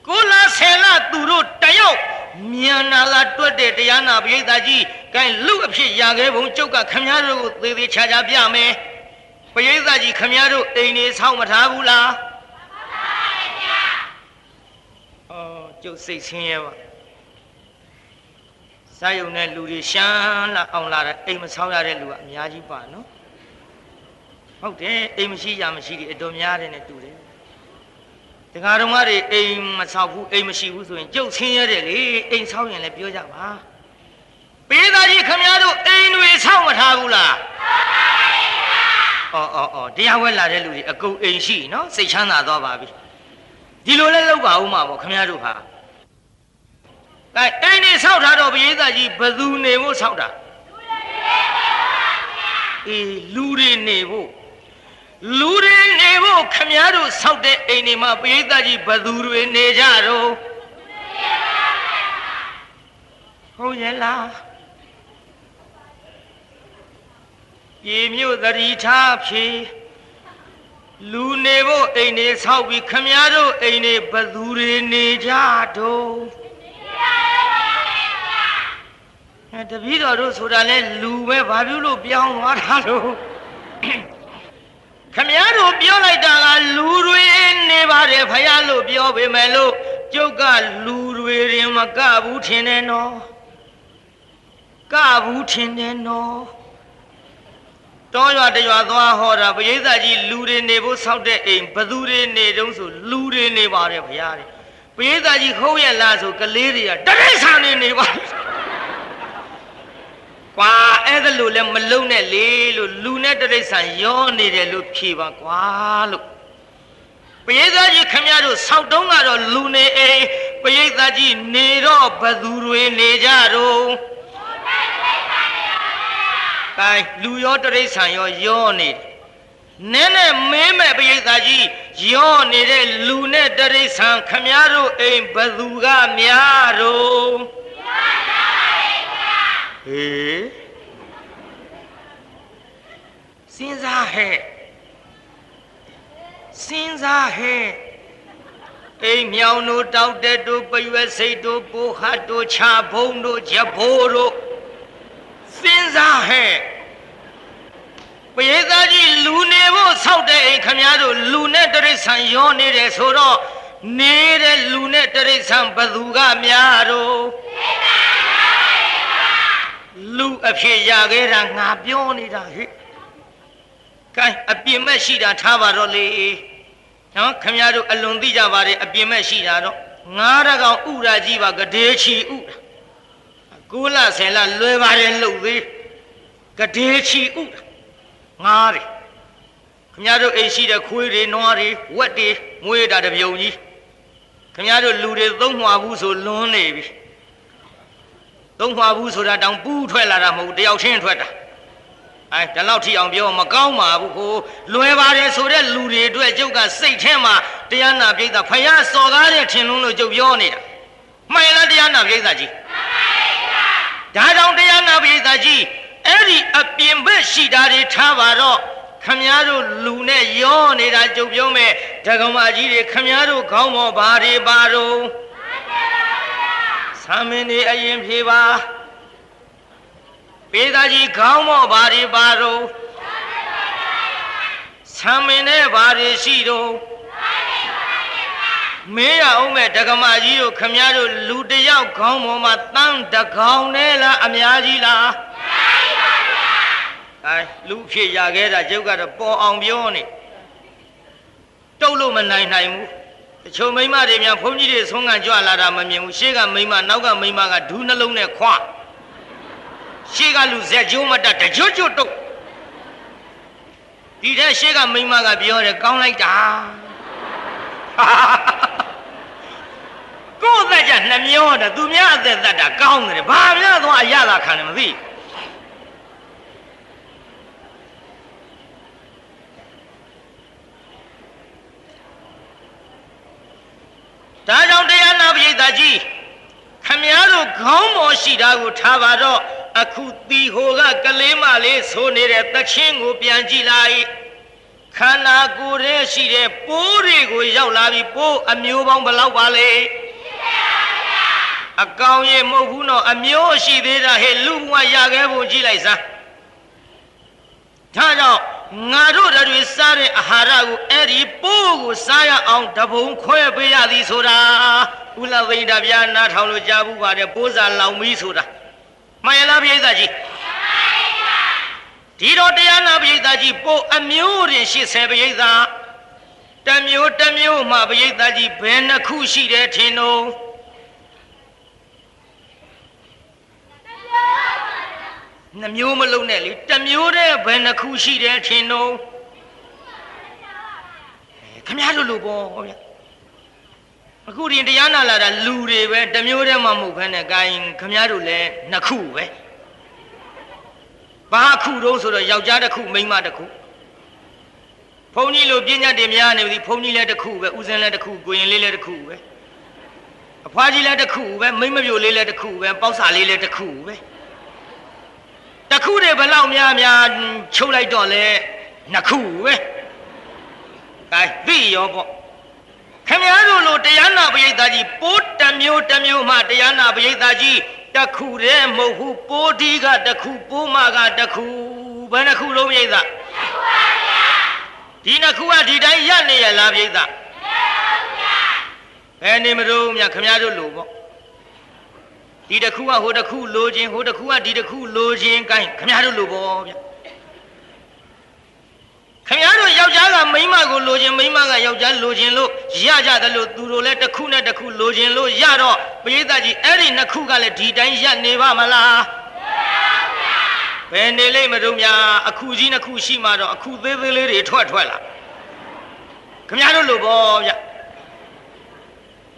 6လ10လသူတို့တယောက်မြန်နာလာတွက်တဲ့တရားနာပရိသတ်ကြီးကဲလူအဖြစ်ရခဲ့ဘုံကျုပ်ကခမည်းတော်ကိုသေသေးချာချာပြမယ်ပရိသတ်ကြီးခမည်းတော်အိမ်နေဆောက်မထားဘူးလားကျုပ်စိတ်ဆင်းရဲပါစာယုံတဲ့လူတွေရှမ်းလာအောင်လာတဲ့အိမ်မဆောက်ရတဲ့လူကအများကြီးပါနော်ဟုတ်တယ်အိမ်မရှိရမရှိဒီအတော်များတယ်နဲ့တူတယ်တခါတော့မတွေအိမ်မဆောက်ဘူးအိမ်မရှိဘူးဆိုရင်ကျုပ်ဆင်းရဲတယ်လေအိမ်ဆောက်ရင်လည်းပြောကြပါပေးသားကြီးခမည်းတော်အိမ်တွေဆောက်မထားဘူးလားအော်တရားဝဲလာတဲ့လူတွေအကုန်အိမ်ရှိနော်စိတ်ချမ်းသာသွားပါပြီဒီလိုလဲလောက်ပါဦးမှာပေါ့ခမည်းတော်ဟာအဲအိမ်နေဆောက်ထားတော့ပရိသတ်ကြီးဘယ်သူနေဖို့ဆောက်တာအေးလူတွေနေဖို့ခမည်းတော်ဆောက်တဲ့အိမ်တွေမှာပရိသတ်ကြီးဘယ်သူတွေနေကြတော့ဟုတ်ရဲ့လားပြေမြို့သတိထားဖြေလူနေဖို့အိမ်တွေဆောက်ပြီးခမည်းတော်အိမ်တွေဘယ်သူတွေနေကြတော့တပည့်တော်တို့ဆိုတာလဲလူပဲဘာဖြစ်လို့ပြောင်းသွားတာလို့ခမည်းတော်ပြောလိုက်တာကလူတွေနေပါတယ်ဖယားလို့ပြောပေမဲ့လို့ကျုပ်ကလူတွေရင်မကဘူးထင်တယ်နော်ကဘူးထင်တယ်နော်တောရွာတရွာသွားဟောတာပရိသတ်ကြီးလူတွေနေဖို့ဆောက်တဲ့အိမ်ဘသူတွေနေတုံးဆိုလူတွေနေပါတယ်ဖယားတဲ့ပရိသတ်ကြီးဟုတ်ရဲ့လားဆိုကလေးတွေကတရိษံနေပါကွာအဲ့ဒါလို့လည်းမလုံနဲ့လေလို့လူနဲ့တရိษံရောနေတယ်လို့ဖြေပါကွာလို့ ပရိသတ်ကြီးခမရတို့ဆောက်တုံးကတော့လူနေအိမ်ပရိသတ်ကြီးနေတော့ဘသူတွေနေကြတော့ကဲလူရောတရိษံရောနေနည်းနဲ့မင်းမဲ့ပရိသတ်ကြီးရောနေတဲ့လူနဲ့တရိษံခမရတို့အိမ်ဘသူကများတော့ဟေးစဉ်းစားဟဲ့စဉ်းစားဟဲ့အိမ်မြောင်တို့တောက်တဲ့တို့ပရွက်စိတ်တို့ပိုဟတ်တို့ခြာဘုံတို့ဂျဘိုးတို့စဉ်းစားဟဲ့ပရိသတ်ကြီးလူနေဖို့ဆောက်တဲ့အိမ်ခမည်းတော်လူနဲ့တရိษံရောနေတယ်ဆိုတော့နေတဲ့လူနဲ့တရိษံဘသူကများတော့လူအဖြစ်ရခဲ့တာငါပြောနေတာဟဲ့ကဲအပြင်းမဲ့ရှိတာထားပါတော့လေနော်ခမည်းတော်အလွန်သိကြပါတယ်အပြင်းမဲ့ရှိတာတော့ငါးရကောင်ဥရာကြီးပါကဒေချီဥ9လ10လလွယ်ပါတယ်လို့သေးကဒေချီဥငါးတယ်ခမည်းတော်အိမ်ရှိတဲ့ခွေးတွေနွားတွေဝက်တွေမွေးတာတပြုံကြီးခမည်းတော်လူတွေသုံးမှာဘူးဆိုလွန်းနေပြီသုံးမှာဘူးဆိုတာတောင်ပူးထွက်လာတာမဟုတ်တယောက်ချင်းထွက်တာဒီလောက်ထိအောင်ပြောမကောင်းပါဘူးဟိုလွယ်ပါတယ်ဆိုတဲ့လူတွေအတွက်ကျုပ်ကစိတ်ထဲမှာတရားနာပိဋကဖယားစော်ကားတဲ့ထင်လုံးလို့ကျုပ်ပြောနေတာမှန်လားတရားနာပိဋကကြီးဒါကြောင့်တရားနာပိဋကကြီးအဲ့ဒီအပြင်ဘက်ရှိတာတွေထားပါတော့ခမည်းတော်လူနဲ့ရောနေတာကျုပ်ပြောမယ်ဓကမကြီးတွေခမည်းတော်ခေါင်းပေါ်ဘာတွေပါတော့ဆမ်းမင်းတွေအရင်ဖြေပါပေသားကြီးခေါင်းမော့ဘာတွေပါတော့ဆံမင်းနဲ့ဘာတွေရှိတော့မေးရအောင်မဲ့ဒကမကြီးတို့ခမည်းတော်လူတယောက်ခေါင်းပေါ်မှာတန်းတကောင်နဲ့လားအများကြီးလားလူဖြစ်ရခဲ့တာကျုပ်ကတော့ပေါ်အောင်ပြောနေတုတ်လို့မနိုင်ဘူးတချို့မိမတွေများဘုန်းကြီးတွေဆုံးခံကြွလာတာမမြင်ဘူးရှေ့ကမိမနောက်ကမိမကဒူးနှလုံးနဲ့ခွရှေ့ကလူဇက်ကျိုးမတတ်တကြွတ်တုတ်ဒီတဲ့ရှေ့ကမိမကပြောတယ်ကောင်းလိုက်တာကိုယ်သက်ကြနှမျောတယ်သူများအသက်သက်တာကောင်းတယ်ဘာများသွားအရသာခံတယ်မသိဒါကြောင့်တရားနာပရိသတ်ကြီးခမည်းတော်ခေါင်းပေါ်ရှိတာကိုထားပါတော့အခုတီဟိုကကလေးမလေးဆိုနေတဲ့သချင်းကိုပြန်ကြည့်လိုက်ခန္ဓာကိုယ်ရဲ့ရှိတဲ့ပိုးတွေကိုရောက်လာပြီပိုးအမျိုးပေါင်းဘယ်လောက်ပါလဲအကောင်ရေမဟုတ်ဘူးနော်အမျိုးရှိသေးတာဟဲ့လူဘဝရခဲ့ဖို့ကြည့်လိုက်စမ်းဒါကြောင့်ငါတို့တွေစားတဲ့အာဟာရကိုအဲ့ဒီပိုးကိုစားရအောင်တပုံခွဲပေးရသည်ဆိုတာဥလဝိဒဗျာနားထောင်လို့ကြားဘူးပါတယ်ပိုးစားလောင်ပြီးဆိုတာမှန်ရလားပရိသတ်ကြီးဒီတော့တရားနာပရိသတ်ကြီးပိုးအမျိုးရင်80ပရိသတ်တစ်မျိုးမှပရိသတ်ကြီးဘယ်နှခုရှိတယ်ထင်တော့နှမျိုးမလုံးနဲ့လေတစ်မျိုးတည်းဘယ်နှခုရှိတယ်ထင်တော့ခမည်းတော်လို့ပေါ့ဗျာအခုဒီတရားနာလာတာလူတွေပဲတစ်မျိုးတည်းမှမဟုတ်ဘဲနဲ့ဂိုင်းခမည်းတော်လည်းနှစ်ခုပဲဘာခုတော့ဆိုတော့ယောက်ျားတစ်ခုမိန်းမတစ်ခုဘုန်းကြီးလိုပညာတွေများနေပြီဘုန်းကြီးလည်းတစ်ခုပဲဦးစင်းလည်းတစ်ခုကိုရင်လေးလည်းတစ်ခုပဲအဖွားကြီးလည်းတစ်ခုပဲမိန်းမပြိုလေးလည်းတစ်ခုပဲပေါက်စာလေးလည်းတစ်ခုပဲတခုတည်းဘလောက်များချုပ်လိုက်တော့လဲနှစ်ခုပဲကဲသိရောပေါ့ခမည်းတော်လိုတရားနာပရိသတ်ကြီးပိုးတစ်မျိုးမှတရားနာပရိသတ်ကြီးတခုတည်းမဟုတ်ဘူးပိုးဒီကတခုပိုးမကတခုဘယ်နှခုလုံးပရိသတ်ဒီနှစ်ခုကဒီတိုင်းရနေရလားပရိသတ်ဘယ်နေမလို့မြခမည်းတော်လိုပေါ့ဒီတစ်ခုကဟိုတစ်ခုလိုခြင်းဟိုတစ်ခုကဒီတစ်ခုလိုခြင်းကိုင်းခမည်းတော်လိုပေါ့ဗျခမည်းတော်ယောက်ျားကမိန်းမကိုလိုခြင်းမိန်းမကယောက်ျားလိုခြင်းလို့ရကြတယ်လို့သူတို့လည်းတစ်ခုနဲ့တစ်ခုလိုခြင်းလို့ရတော့ပရိသတ်ကြီးအဲ့ဒီနှစ်ခုကလည်းဒီတိုင်းရနေပါမလားဘယ်နေလိမ့်မလို့များအခုကြီးနှစ်ခုရှိမှတော့အခုသေးသေးလေးတွေထွက်လာက ခမရတို့လို့ပေါ့ဗျ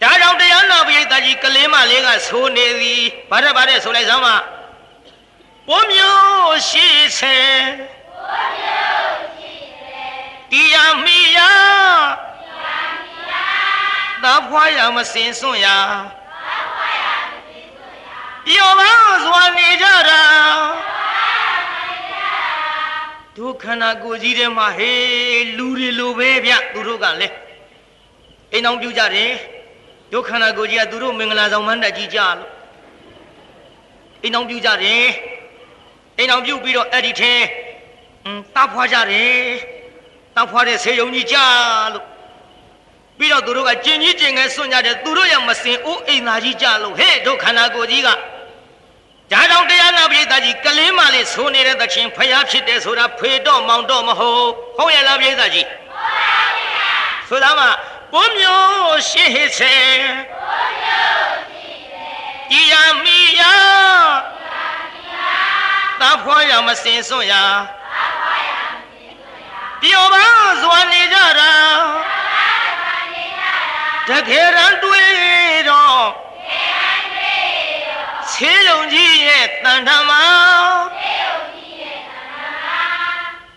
ဒါကြောင့်တရားနာပရိသတ်ကြီးကလေးမလေးကဆိုနေသည်ဘာတဲ့ဆိုလိုက်စမ်းပါပိုးမျိုးရှိစေတရားမိယာသာဖွာရမစင်စွန့်ရာပြောပါစွာနေကြတာဒုက္ခနာကိုကြီးထဲမှာဟေးလူတွေလိုပဲဗျသူတို့ကလည်းအိမ်အောင်ပြုကြတယ်ဒုက္ခနာကိုကြီးကသူတို့မင်္ဂလာဆောင်မန်းတက်ကြီးကြလို့အိမ်အောင်ပြုကြတယ်အိမ်အောင်ပြုပြီးတော့အဲ့ဒီထဲတားဖွာကြတယ်တားဖွာတဲ့ဆေးရုံကြီးကြလို့ပြီးတော့သူတို့ကကျင်ကြီးကျင်ငယ်စွန့်ကြတယ်သူတို့ရဲ့မစင်အိုးအိမ်သားကြီးကြလို့ဟဲ့ဒုက္ခနာကိုကြီးကဒါကြောင့်တရားနာပရိသတ်ကြီးကလေးမလေးဆိုနေတဲ့သခင်ဖျားဖြစ်တယ်ဆိုတာဖေတော့မောင်တော့မဟုတ်ရဲ့လားပရိသတ်ကြီးဟုတ်ပါဘူးဆိုတာမှပိုးမျိုးရှိဟစ်စေတရားမိယာသာဖွာရမစင်စွန့်ရာပြောပါစွာနေကြတာတကယ်တမ်းတွေ့တော့ဆေးရုံကြီးရဲ့တန်ထမှာ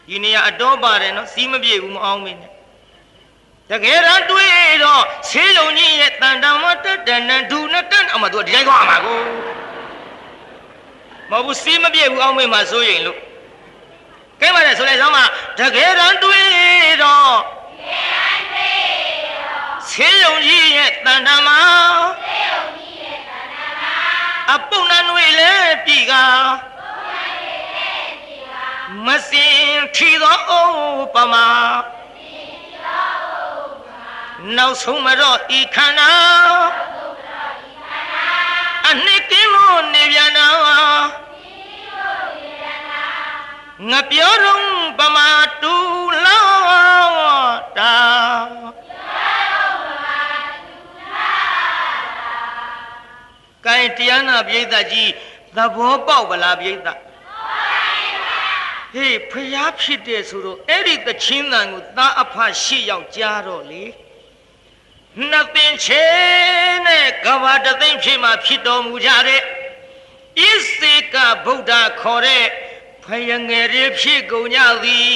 ဒီနေရာအတော်ပါတယ်နော်စီးမပြေဘူးမအောင်မင်းနဲ့တကယ်တမ်းတွေ့တော့ဆေးရုံကြီးရဲ့တန်ထမှာတက်တန်နဲ့ဒူနဲ့တက်အမှသူဒီတိုင်းသွားမှာကိုမဟုတ်ဘူးစီးမပြေဘူးအောင်မင်းမှာစိုးရင်လို့ကဲပါတယ်ဆိုလိုက်စမ်းပါတကယ်တမ်းတွေ့တော့ဆေးရုံကြီးရဲ့တန်ထမှာအပုပ်နွေလဲပြီကမစင်ထီသောအိုးပမာနောက်ဆုံးမတော့ဤခန္ဓာအနှစ်ကင်းလို့နေပြန်တော့ငါပြောတော့ပမာတူလောက်တာကဲတရားနာပရိသတ်ကြီးသဘောပေါက်ဗလားပရိသတ်ဟေးဖျားဖြစ်တယ်ဆိုတော့အဲ့ဒီသချင်းတန်ကိုသားအဖရှေ့ရောက်ကြားတော့လေနှစ်ပင်ချေနဲ့ကဘာတသိမ့်ဖြစ်မှဖြစ်တော်မူကြတဲ့ဣစေကဗုဒ္ဓခေါ်တဲ့ဖယငယ်တွေဖြစ်ကုန်ကြသည်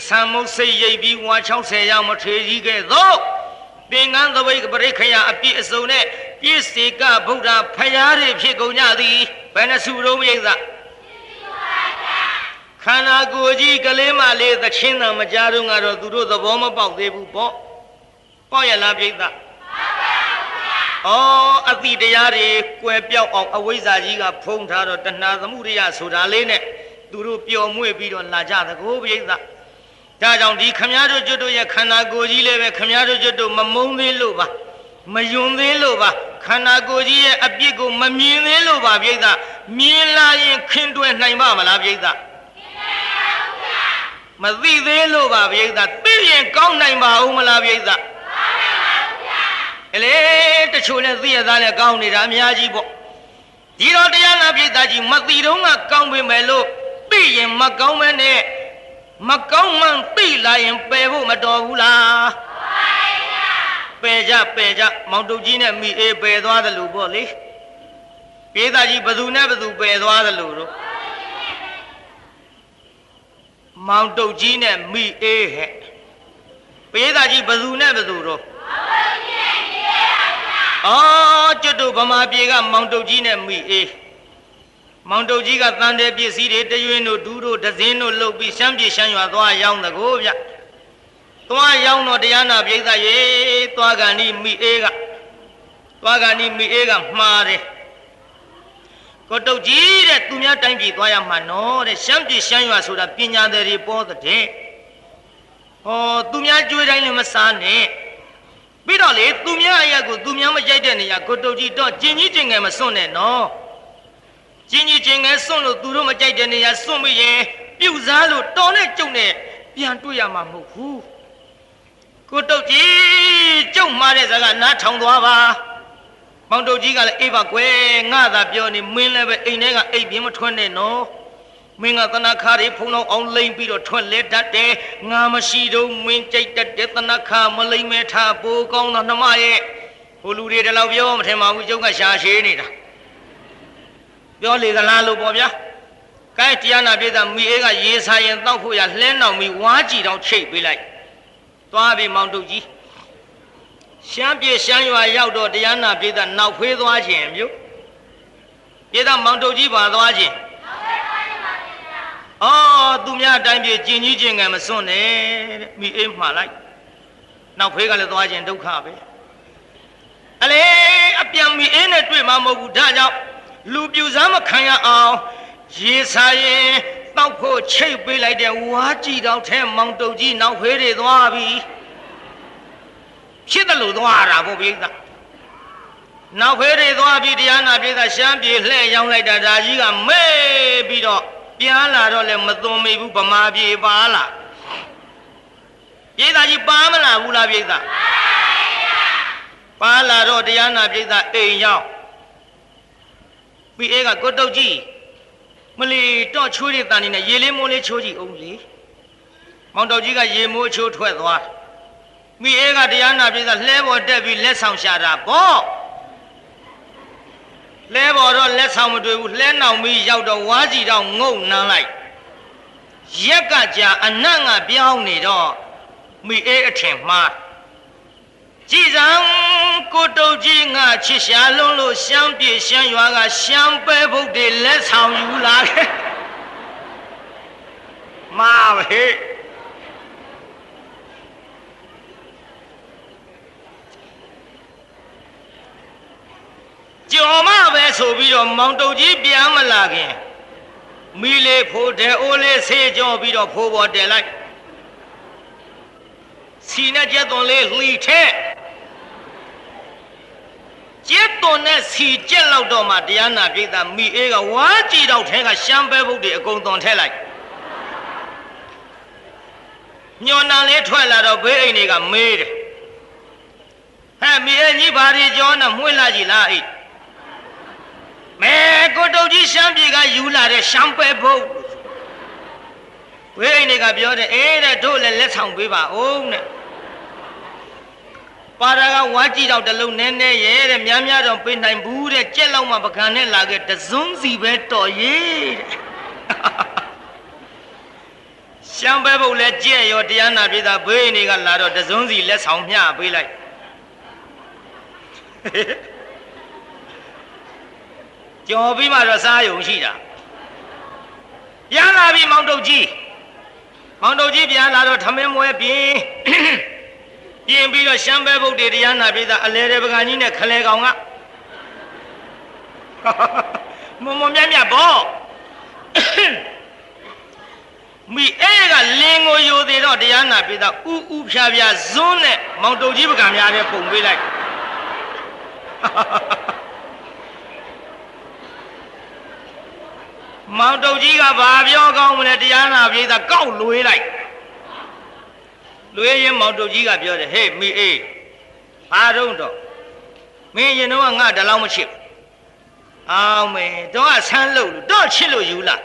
သံမုတ်စိတ်ရိပ်ပြီးဝါ60ရောက်မထွေကြီးခဲ့သောသင်္ကန်းသပိတ်ပရိခယအပြည့်အစုံနဲ့ပြည့်စေကဗုဒ္ဓဖယားတွေဖြစ်ကုန်ကြသည်ဘယ်နှစုလုံးမိတ်သားခန္ဓာကိုယ်ကြီးကလေးမလေးသချင်းသာမကြားတော့ကတော့သူတို့သဘောမပေါက်သေးဘူးပေါ့ပေါက်ရလားပြိဿအတိတရားတွေကွယ်ပြောက်အောင်အဝိဇ္ဇာကြီးကဖုံးထားတော့တဏှာသမှုရိယဆိုတာလေးနဲ့သူတို့ပျော်မွေ့ပြီးတော့လာကြသကိုပြိဿဒါကြောင့်ဒီခမည်းတော်ကျွတ်တို့ရဲ့ခန္ဓာကိုယ်ကြီးလည်းပဲခမည်းတော်ကျွတ်တို့မမုန်းသေးလို့ပါမယွန်သေးလို့ပါခန္ဓာကိုယ်ကြီးရဲ့အပြစ်ကိုမမြင်သေးလို့ပါပြိဿမြင်လာရင်ခင်တွယ်နိုင်ပါမလားပြိဿမသိသေးလို့ပါပြိဿသိရင်ကောင်းနိုင်ပါဦးမလားပြိဿအလေတချို့နဲ့သိရသားနဲ့ကောင်းနေတာအများကြီးပေါ့ဒီတော့တရားနာပြိဿကြီးမသိတော့ကကောင်းပေမဲ့လို့သိရင်မကောင်းမဲနဲ့မကောင်းမှန်သိလာရင်ပယ်ဖို့မတော်ဘူးလားပယ်ကြမောင်တုတ်ကြီးနဲ့မိအေးပယ်သွားတယ်လို့ပေါ့လေပြိဿကြီးဘသူနဲ့ဘသူပယ်သွားတယ်လို့တော့မောင်တုတ်ကြီးနဲ့မိအေးဟဲ့ပြိဿကြီးဘသူနဲ့ဘသူတော့ကျွတ်တို့ဗမာပြည်ကမောင်တုတ်ကြီးနဲ့မိအေးမောင်တုတ်ကြီးကတန်တဲ့ပစ္စည်းတွေတရွင်းတို့ဒူးတို့ဒဇင်းတို့လှုပ်ပြီးရှမ်းပြည်ရှမ်းရွာသွားရောက်တကိုဗျသွားရောက်တော့တရားနာပြိဿရေသွားကန်ဒီမိအေးကမှားတယ်ကိုတုတ်ကြီးတဲ့သူများတိုင်းပြည်သွားရမှာနော်တဲ့ရှမ်းပြည်ရှမ်းရွာဆိုတာပညာသည်တွေပေါ်တဲ့သူများကြွေးတိုင်းလည်းမစားနဲ့ပြီးတော့လေသူများအရာကိုသူများမကြိုက်တဲ့နေရာကိုတုတ်ကြီးတော့ကျင်ကြီးကျင်ငယ်မစွန့်နဲ့နော်ကျင်ကြီးကျင်ငယ်စွန့်လို့သူတို့မကြိုက်တဲ့နေရာစွန့်ပြီးရင်ပြုတ်စားလို့တော်နဲ့ကျုံနဲ့ပြန်တွေ့ရမှာမဟုတ်ဘူးကိုတုတ်ကြီးကျုံမှားတဲ့စကားနားထောင်သွားပါမောင်တုတ်ကြီးကလည်းအေးပါကွယ်ငါသာပြောနေမင်းလည်းပဲအိမ်ထဲကအိပ်ပြင်းမထွက်နဲ့နော် မင်းကသနာခါတွေဖုံတော့အောင်လိမ့်ပြီးတော့ထွက်လဲတတ်တယ်ငါမရှိတော့မင်းကြိုက်တတ်တဲ့သနာခါမလိမ့်မဲထားပိုးကောင်းတော့နှမရဲ့ဟိုလူတွေတလောက်ပြောမထင်ပါဘူးကျုပ်ကရှာရှည်နေတာပြောလေကလားလို့ပေါ့ဗျာကဲတရားနာပြည်သားမိအေးကရေစာရင်တောက်ဖို့ရလှဲနောင်ပြီးဝါးကြည့်တော့ချိတ်ပေးလိုက်သွားပြီမောင်တုတ်ကြီးရှမ်းပြေရှမ်းရွာရောက်တော့တရားနာပြည်သားနောက်ဖေးသွားခြင်းမြို့ပြည်သားမောင်တုတ်ကြီးပါသွားခြင်းအော်သူများအတိုင်းပြေကျင်ကြီးကျင်ငယ်မစွန့်နဲ့တဲ့မိအေးမှားလိုက်နောက်ဖေးကလည်းသွားခြင်းဒုက္ခပဲအလေအပြန်မိအေးနဲ့တွေ့မှာမဟုတ်ဘူးဒါကြောင့်လူပြူစားမခံရအောင်ရေစာရင်တောက်ဖို့ချိတ်ပေးလိုက်တဲ့ဝါးကြည့်တော့ထဲမောင်တုတ်ကြီးနောက်ဖေးတွေသွားပြီဖြစ်တယ်လို့သွားတာပေါ့ပြည်သားနောက်ဖေးတွေသွားပြီးတရားနာပြည်သားရှမ်းပြည်လှဲ့ရောက်လိုက်တာဒါကြီးကမဲပြီးတော့ပြန်လာတော့လည်းမသွန်မိဘူးဗမာပြည်ပါလာပြည်သားကြီးပါမလာဘူးလားပြည်သားပါလာတော့တရားနာပြည်သားအိမ်ရောက်ပြီးအေးကကိုတုတ်ကြီးမလီတော့ချိုးရတဲ့တန်နေနဲ့ရေလေးမိုးလေးချိုးကြည့်အောင်လေမောင်တုတ်ကြီးကရေမိုးချိုးထွက်သွားမိအေးကတရားနာပြည်သားလှဲပေါ်တက်ပြီးလက်ဆောင်ရှာတာပေါ့လဲပေါ်တော့လက်ဆောင်မတွေ့ဘူးလှဲနောင်ပြီးရောက်တော့ဝါးစီတော့ငုံနန်းလိုက်ရက်ကကြာအနတ်ငါပြောင်းနေတော့မိအေးအထင်မှားကြည်စံကိုတုတ်ကြီးငါချစ်ရှာလုံးလို့ရှမ်းပြေရှမ်းရွာကရှမ်းပဲဘုတ်တွေလက်ဆောင်ယူလာခဲ့မာပဲကြော်မပဲဆိုပြီးတော့မောင်တုတ်ကြီးပြန်မလာခင်မီလေးဖိုးတဲ့အိုးလေးဆေးကြောပြီးတော့ဖိုးပေါ်တယ်လိုက်စီနဲ့ကျက်သွန်လေးလှီထဲကျက်သွန်နဲ့စီကျက်လောက်တော့မှတရားနာပြည်သားမိအေးကဝါးကြည့်တော့ထဲကရှမ်းပဲဘုတ်တွေအကုန်သွန်ထဲလိုက်ညော်နံလေးထွက်လာတော့ဘေးအိမ်တွေကမေးတယ်ဟဲ့မိအေးကြီးဘာတွေကြောနဲ့မွှေးလာကြည်လားအိမဲကိုတုတ်ကြီးရှမ်းပြည်ကယူလာတဲ့ရှမ်းပဲဘုတ်ဝိအိမ်တွေကပြောတယ်အေးတဲ့တို့လည်းလက်ဆောင်ပေးပါဦးတဲ့ပါရကဝါကြည့်တော့တလုံးနဲနဲရဲတဲ့များများတော့ပေးနိုင်ဘူးတဲ့ကြက်လောက်မှပကံနဲ့လာခဲ့တစုံစီပဲတော်ရေးတဲ့ရှမ်းပဲဘုတ်လည်းကြက်ရောတရားနာပြည်သားဝိအိမ်တွေကလာတော့တစုံစီလက်ဆောင်မျှပေးလိုက်ကြော်ပြီးမှတော့စားယုံရှိတာပြန်လာပြီမောင်တုတ်ကြီးပြန်လာတော့ထမင်းမွဲပြင်ပြီးတော့ရှမ်းပဲဘုတ်တွေတရားနာပြည်သားအလဲတဲ့ပကံကြီးနဲ့ခလဲကောင်ကမွန်မြတ်ပေါ့မိအေးကလင်းကိုယိုသေးတော့တရားနာပြည်သားဥဖြာဖြာဇွန်းနဲ့မောင်တုတ်ကြီးပကံများတဲ့ပုံပေးလိုက်မောင်တုတ်ကြီးကဘာပြောကောင်းမလဲတရားနာပြည်သားကောက်လွေးလိုက်လွေးရင်မောင်တုတ်ကြီးကပြောတယ်ဟေးမိအေးဘာတော့မင်းရင်တော့ငါတလောက်မချစ်အောင်မင်းတော့ဆန်းလို့တော့ချစ်လို့ယူလာ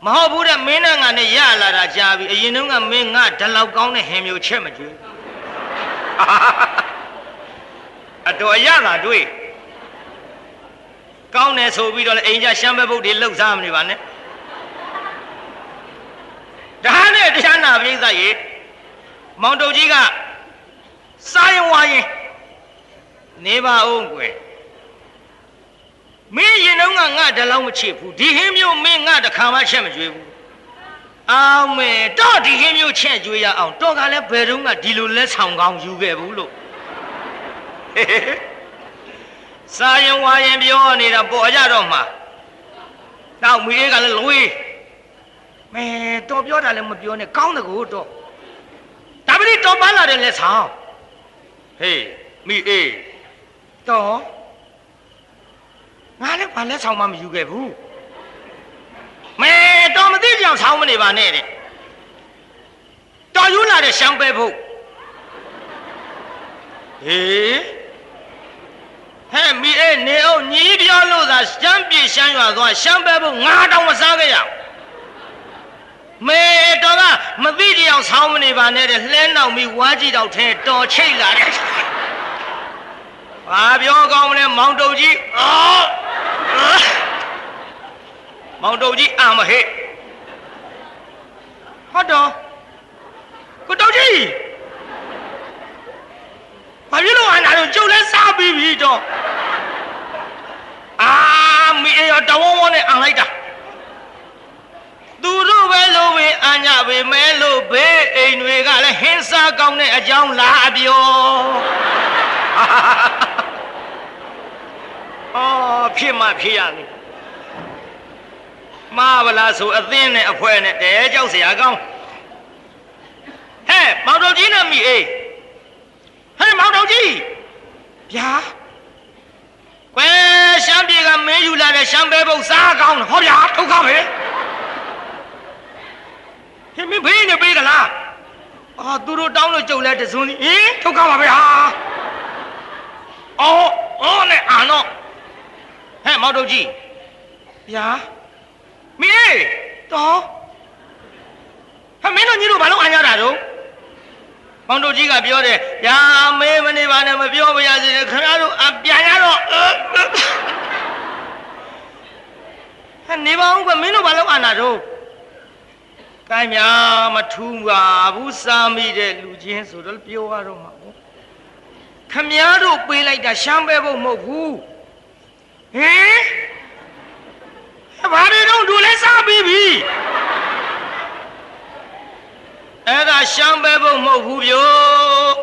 မဟုတ်ဘူးတဲ့မင်းနဲ့ငါနဲ့ရလာတာကြာပြီအရင်တော့ကမင်းငါတလောက်ကောင်းတဲ့ဟင်မျိုးချက်မကျွေးအတော်ရတာတွေ့ကောင်းတယ်ဆိုပြီးတော့လေအိမ်ကြရှမ်းပဲဘုတ်တွေလှုပ်စားမနေပါနဲ့ဒါနဲ့တရားနာပြည်သားရေမောင်တုတ်ကြီးကစားရင်ဝါရင်နေပါဦးကွယ်မင်းရင်တော့ငါတလောက်မချစ်ဘူးဒီဟင်းမျိုးမင်းငါတခါမှချက်မကျွေးဘူးအောင်မေတော့ဒီဟင်းမျိုးချက်ကျွေးရအောင်တော့ကလည်းဘယ်တော့မှဒီလိုလက်ဆောင်ကောင်းယူခဲ့ဘူးလို့စားရင်ဝါရင်ပြောနေတာပေါ်ကြတော့မှာနောက်မိအေးကလည်းလွေးမဲတော်ပြောတာလည်းမပြောနဲ့ကောင်းတယ်ကိုတော့ဒါပတိတော်ပါလာတယ်လက်ဆောင်ဟေးမိအေးတော်ငါလည်းဘာလက်ဆောင်မှမယူခဲ့ဘူးမဲတော်မသိကြောင်ဆောင်းမနေပါနဲ့တဲ့တော်ယူလာတဲ့ရှမ်းပဲဖို့ဟေးဟဲ့မိအေးနေအောင်ညီးပြောလို့သာရှမ်းပြေရှမ်းရွာသွားရှမ်းပဲဖို့ငါတောင်မစားခဲ့ရဘူး မေတော်ကမသိကြအောင်ဆောင်းမနေပါနဲ့တဲ့လှဲနောက်ပြီးဝါးကြည့်တော့ထဲတော်ချိတ်လာတဲ့ဘာပြောကောင်းမလဲမောင်တုတ်ကြီးမောင်တုတ်ကြီးအာမဟဲ့ဟုတ်တော့ကိုတုတ်ကြီးဘာဖြစ်လို့အနာတော့ကျုပ်လဲစားပြီးပြီတော့မိအေရောတဝုံဝုံနဲ့အံလိုက်တာသူတို့ပဲလို့ပဲအညာပဲမဲလို့ဘေးအိမ်တွေကလည်းဟင်းစားကောင်းတဲ့အကြောင်းလာပြောဖြစ်မှဖြစ်ရမယ်မဗလားဆိုအသင်းနဲ့အဖွဲနဲ့တဲကြောက်เสียကောင်းဟဲ့မောင်တော်ကြီးနဲ့မိအေးဟဲ့မောင်တော်ကြီးဗျာကွယ်ရှမ်းပြေကမင်းယူလာတဲ့ရှမ်းပဲပုတ်စားကောင်းတယ်ဟောဗျာထုတ်ခမယ်ဟင်မင်းဖေးနေပေးကလားသူတို့တောင်းလို့ကြုံလဲတစွန်းဟင်ထုတ်ခပါဗျာနဲ့အာတော့ဟဲ့မောင်တော်ကြီးဗျာမင်းတော့ဟဲ့မင်းတို့ညီတို့ဘာလို့အညာတာတော့မောင်တို့ကြီးကပြောတယ်ညာမေးမနေပါနဲ့မပြောပါရစေခင်ဗျားတို့ပြန်ရတော့ဟဲ့နေပါဦးကမင်းတို့ဘာလို့အနာတော့ကိုင်းများမထူးပါဘူးစားမိတဲ့လူချင်းဆိုတော့ပြောရတော့မှာပေါ့ခင်ဗျားတို့ပေးလိုက်တာရှမ်းပဲဖို့မဟုတ်ဘူးဟင်ဘာတွေတော့ဒူလဲစားပြီးပြီအဲ့ဒါရှမ်းပဲဖို့မဟုတ်ဘူးဗျို့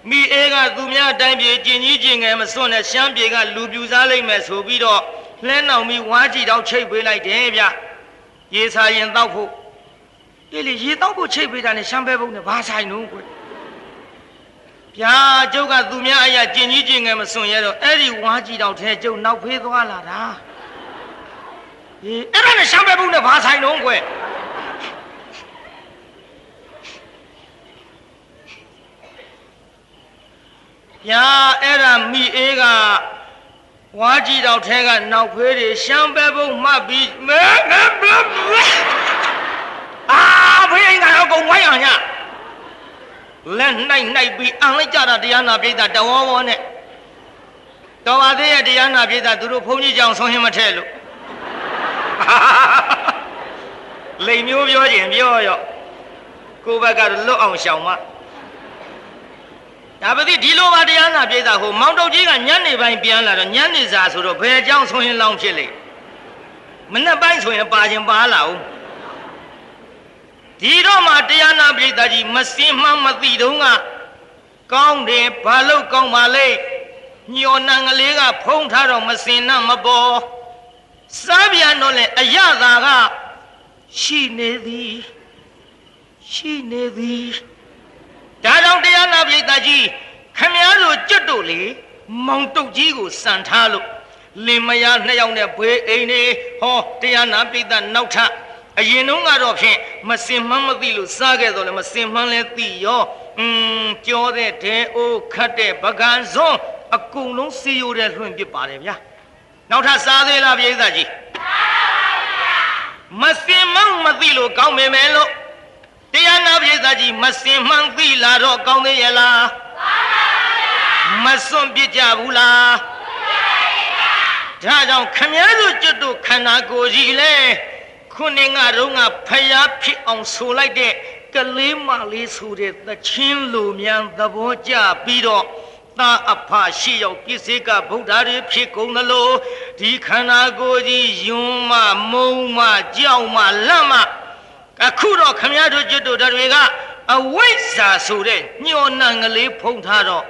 မိအေးကသူများအတိုင်းပြေကျင်ကြီးကျင်ငယ်မစွန့်နဲ့ရှမ်းပြေကလူပြူစားလိုက်မယ်ဆိုပြီးတော့လှဲနောင်ပြီးဝါးကြည့်တော့ချိတ်ပေးလိုက်တယ်ဗျရေစာရင်တောက်ဖို့လေရေတောက်ဖို့ချိတ်ပေးတာနဲ့ရှမ်းပဲဖို့နဲ့ဘာဆိုင်တော့ကွဗျာကျုပ်ကသူများအရာကျင်ကြီးကျင်ငယ်မစွန့်ရတော့အဲ့ဒီဝါးကြည့်တော့ထဲကျုပ်နောက်ဖေးသွားလာတာအဲ့ဒါနဲ့ရှမ်းပဲဖို့နဲ့ဘာဆိုင်တော့ကွညာအဲ့ဒါမိအေးကဝါးကြည့်တော့ထဲကနောက်ဖေးတွေရှမ်းပဲဖို့မှတ်ပြီးဖေးအိမ်ကတော့ကုန်ဝိုင်းအောင်ညလက်နှိုက်ပြီးအံလိုက်ကြတာတရားနာပိဋကတဝေါဝေါနဲ့တော်ပါသေးရဲ့တရားနာပိဋကသူတို့ဘုန်းကြီးကြောင့်ဆုံးဟင်းမထဲလို့လိမ်မျိုးပြောခြင်းပြောရောကိုယ့်ဘက်ကတော့လွတ်အောင်ရှောင်မှဒါပတိဒီလိုပါတရားနာပိဋကဟိုမောင်တုတ်ကြီးကညနေပိုင်းပြန်လာတော့ညနေစာဆိုတော့ဘယ်အကြောင်းဆုံးဟင်းလောင်းဖြစ်လေမနေ့ပိုင်းဆိုရင်ပါခြင်းပါလာဦးဒီတော့မှတရားနာပိဋကကြီးမစင်မှမသိတော့ကကောင်းတယ်ဘာလို့ကောင်းပါလဲညော်နံကလေးကဖုံးထားတော့မစင်နှမပေါ်စားပြန်တော့လေအရသာကရှိနေသည်ဒါကြောင့်တရားနာပိဋကကြီးခမည်းတော်ကျွတ်တို့လေမောင်တုတ်ကြီးကိုစံထားလို့လင်မယားနှစ်ယောက်နဲ့ဘေးအိမ်နေဟောတရားနာပိဋကနောက်ထပ်အရင်တုန်းကတော့ဖြင့်မစင်မှန်းမသိလို့စားခဲ့တော့လေမစင်မှန်းလဲသိရောကြောတဲ့ဒဲအိုးခတ်တဲ့ပကံစွန်းအကုန်လုံးစီယိုတဲ့လွှင့်ပစ်ပါတယ်ဗျာနောက်ထပ်စားသေးလားပိဋကကြီးမစင်မှန်းမသိလို့ကောင်းပေမဲ့လို့တရားနာပိဋကကြီးမစင်မှန်းသိလာတော့ကောင်းသေးရဲ့လားမစွန့်ပြစ်ကြဘူးလားဒါကြောင့်ခမည်းတော်ကျွတ်တို့ခန္ဓာကိုယ်ကြီးလေခုနေငါတို့ကဖျားဖြစ်အောင်ဆိုလိုက်တဲ့ကလေးမလေးဆိုတဲ့သချင်းလူမြန်သဘောကျပြီးတော့သာအဖရှိရောက်ပြစ္ဆေကဗုဒ္ဓတွေဖြစ်ကုန်သလိုဒီခန္ဓာကိုယ်ကြီးယွန်းမမုံမကြောက်မလန့်မအခုတော့ခမည်းတော်ကျွတ်တို့တွေကအဝိဇ္ဇာဆိုတဲ့ညှော်နှံကလေးဖုံးထားတော့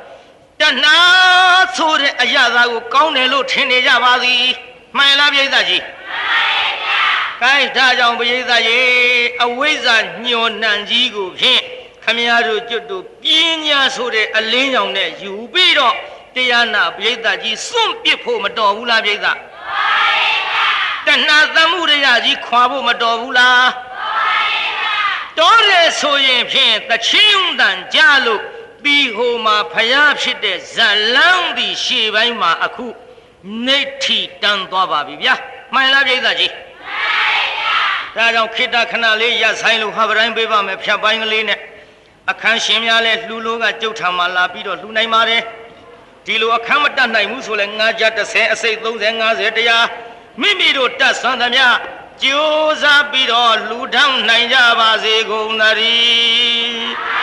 တဏှာဆိုတဲ့အရာသာကိုကောင်းတယ်လို့ထင်နေကြပါသည်မှန်လားပိဋကကြီးကိုင်းဒါကြောင့်ပိဋကကြီးအဝိဇ္ဇာညှော်နှံကြီးကိုဖြင့်ခမည်းတော်ကျွတ်တို့ပညာဆိုတဲ့အလင်းရောင်နဲ့ယူပြီးတော့တရားနာပိဋကကြီးစွန့်ပစ်ဖို့မတော်ဘူးလားပိဋကတဏှာသမှုရရကြီးခွာဖို့မတော်ဘူးလားတော်တယ်ဆိုရင်ဖြင့်တချင်းတန်ကြလို့ပြီးဟိုမှာဖျားဖြစ်တဲ့ဇလန်းဒီရှေ့ပိုင်းမှာအခုနေထီတန်းသွားပါပြီဗျာမှန်လားပိဋကကြီး ဒါကြောင့်ခေတ္တခဏလေးရဆိုင်လို့ဟာပတိုင်းပေးပါမယ်ဖြတ်ပိုင်းကလေးနဲ့အခန်းရှင်များလဲလှူလို့ကကြုတ်ထံမှာလာပြီးတော့လှူနိုင်ပါတယ်ဒီလိုအခန်းမတတ်နိုင်ဘူးဆိုလဲငါးကြ30အစိတ်30 50တရားမိမိတို့တတ်ဆွမ်းသမျှကြိုးစားပြီးတော့လှူထောင်နိုင်ကြပါစေကုန်သတည်း